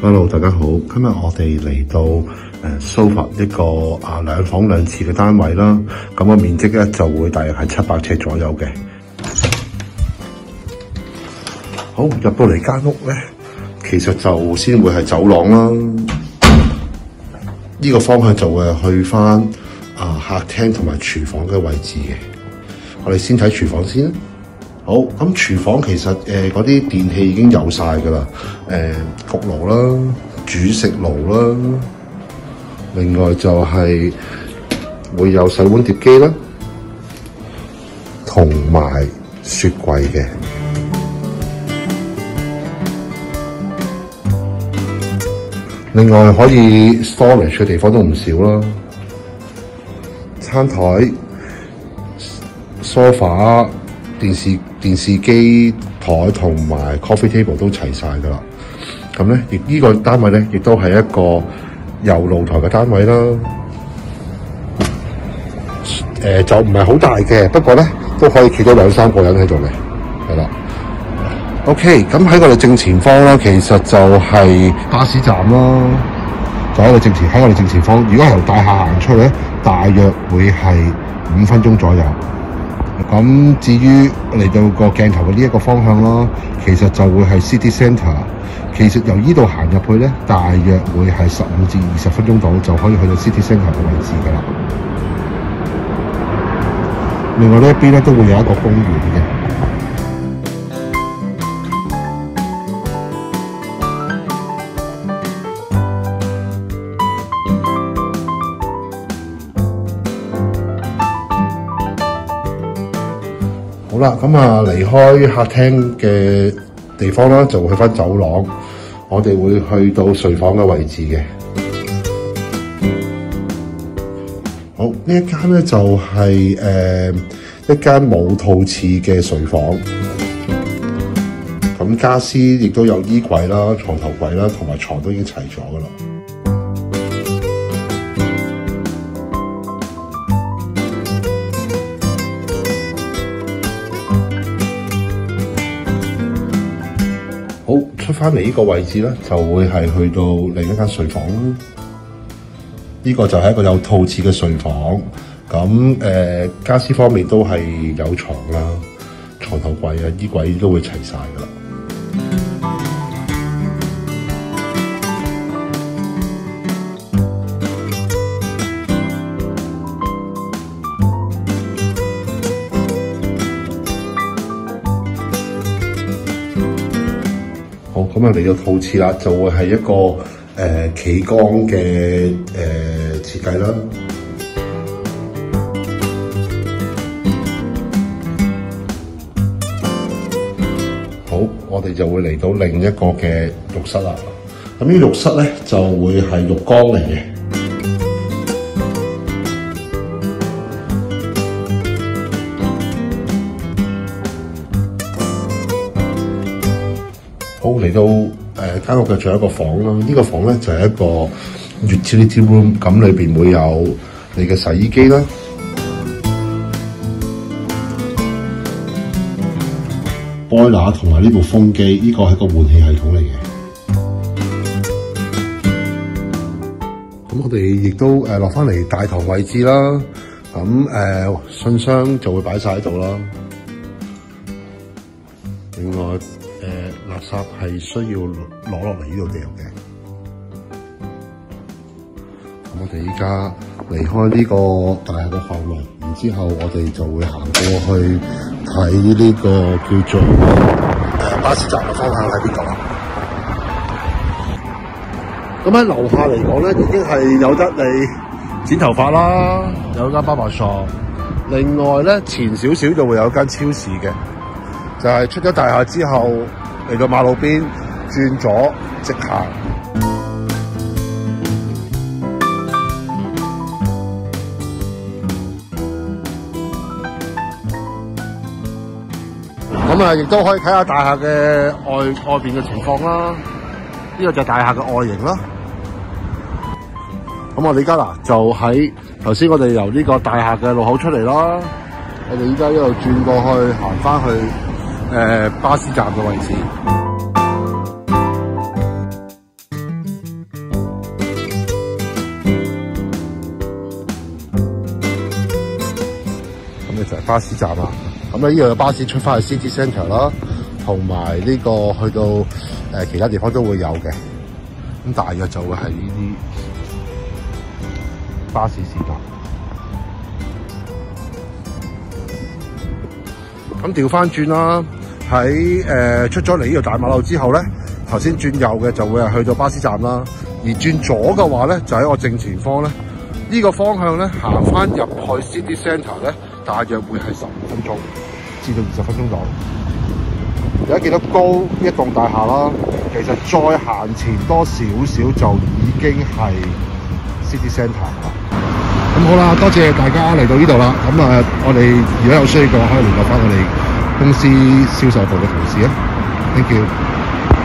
Hello， 大家好。今日我哋嚟到Sofa 一個2房2廁嘅單位啦。咁個面積咧就會大約係700尺左右嘅。好，入到嚟間屋咧，其實就先會係走廊啦。呢個方向就會係去翻客廳同埋廚房嘅位置嘅。我哋先睇廚房先。好，咁廚房其實嗰啲電器已經有晒㗎啦，焗爐啦、煮食爐啦，另外就係會有洗碗碟機啦，同埋雪櫃嘅。另外可以 storage 嘅地方都唔少啦，餐台、sofa、電視機台同埋 coffee table 都齊晒㗎啦。咁咧，亦呢個單位咧，亦都係一個有露台嘅單位啦。就唔係好大嘅，不過咧都可以企到2-3個人喺度嘅，係啦。OK， 咁喺我哋正前方啦，其實就係巴士站啦，就喺我哋正前方。如果由大廈行出咧，大約會係5分鐘左右。咁至於嚟到個鏡頭嘅呢一個方向啦，其實就會係 City Centre。其實由呢度行入去咧，大約會係15至20分鐘度就可以去到 City Centre 嘅位置㗎啦。另外呢一邊咧都會有一個公園嘅。好啦，咁離開客廳嘅地方啦，就會去翻走廊。我哋會去到睡房嘅位置嘅。好，呢一間咧就係一間冇套廁嘅睡房。咁家私亦都有衣櫃啦、床頭櫃啦，同埋床都已經齊咗噶啦。好，出翻嚟呢個位置咧，就會係去到另一間睡房啦。呢個就係一個有套廁嘅睡房。咁家私方面都係有床啦、床頭櫃啊、衣櫃都會齊晒噶啦。好，咁嚟到套廁啦，就會係一個企缸嘅設計啦。好，我哋就會嚟到另一個嘅浴室啦。咁呢浴室咧就會係浴缸嚟嘅。好，嚟到間屋嘅最後一個房啦，呢個房咧就係一個 utility room， 咁裏邊會有你嘅洗衣機啦、boiler 同埋呢部風機，呢個係個換氣系統嚟嘅。咁我哋亦都落翻嚟大堂位置啦，咁信箱就會擺晒喺度啦。另外垃圾係需要攞落嚟呢度掉嘅。咁我哋依家離開呢個大廈嘅範圍，然之後我哋就會行過去睇呢個叫做巴士站嘅方向喺邊度啦。咁喺樓下嚟講咧，已經係有得你剪頭髮啦，有間barber shop。另外咧，前少少就會有間超市嘅，就係出咗大廈之後。嚟到馬路邊轉左直行。咁亦都可以睇下大廈嘅外邊嘅情況啦。呢個就係大廈嘅外形啦。咁我哋而家就喺頭先，我哋由呢個大廈嘅路口出嚟啦。我哋而家一路轉過去，行翻去巴士站嘅位置。巴士站啦。咁咧呢度有巴士出翻去 City Centre 啦，同埋呢個去到其他地方都會有嘅。咁大約就會係呢啲巴士線啦。咁調翻轉啦，喺出咗嚟呢條大馬路之後咧，頭先轉右嘅就會係去到巴士站啦。而轉左嘅話咧，就喺我正前方咧，呢個方向咧行翻入去 City Centre 咧，大約會係15分鐘至到20分鐘度。而家見到高一棟大廈啦，其實再行前多少少就已經係 City Centre 啦。咁好啦，多謝大家嚟到呢度啦。咁我哋如果有需要嘅話，可以聯絡翻我哋公司銷售部嘅同事啊。Thank you。